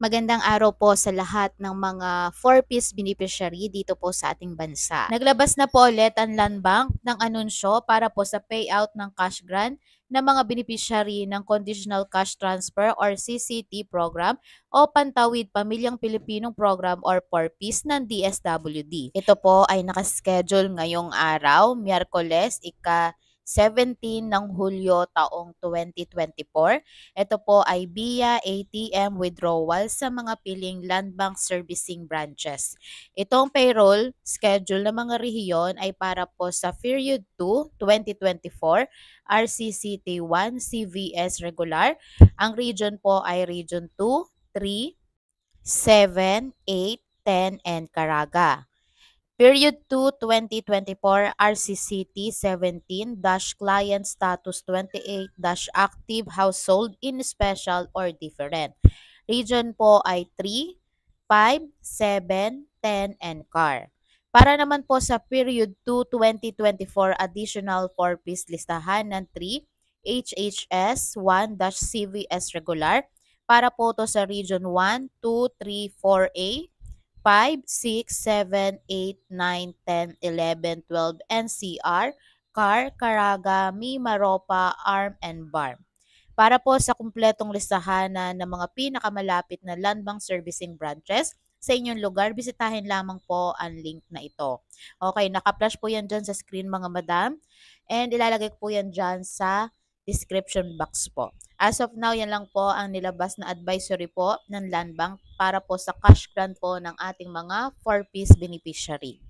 Magandang araw po sa lahat ng mga 4-piece beneficiary dito po sa ating bansa. Naglabas na po ulit ang Land Bank ng anunsyo para po sa payout ng cash grant ng mga beneficiary ng Conditional Cash Transfer or CCT program o Pantawid Pamilyang Pilipinong Program or 4-piece ng DSWD. Ito po ay nakaschedule ngayong araw, Miyerkules, 17 ng Hulyo taong 2024. Ito po ay via ATM withdrawal sa mga piling Land Bank Servicing Branches. Itong payroll schedule ng mga rehiyon ay para po sa Period 2, 2024, RCCT 1, CVS Regular. Ang region po ay Region 2, 3, 7, 8, 10, and Caraga. Period 2, 2024, RCCT 17-Client Status 28-Active Household in Special or Different. Region po ay 3, 5, 7, 10, and CAR. Para naman po sa Period 2, 2024, Additional 4-piece listahan ng 3, HHS 1-CVS Regular. Para po to sa Region 1, 2, 3, 4A, 5, 6, 7, 8, 9, 10, 11, 12, NCR, CAR, Caraga, Mimaropa, ARM, and BARM. Para po sa kumpletong listahan ng mga pinakamalapit na Land Bank Servicing Branches sa inyong lugar, bisitahin lamang po ang link na ito. Okay, naka-flash po yan dyan sa screen mga madam, and ilalagay ko po yan dyan sa description box po. As of now, yan lang po ang nilabas na advisory po ng Land Bank para po sa cash grant po ng ating mga 4-piece beneficiary.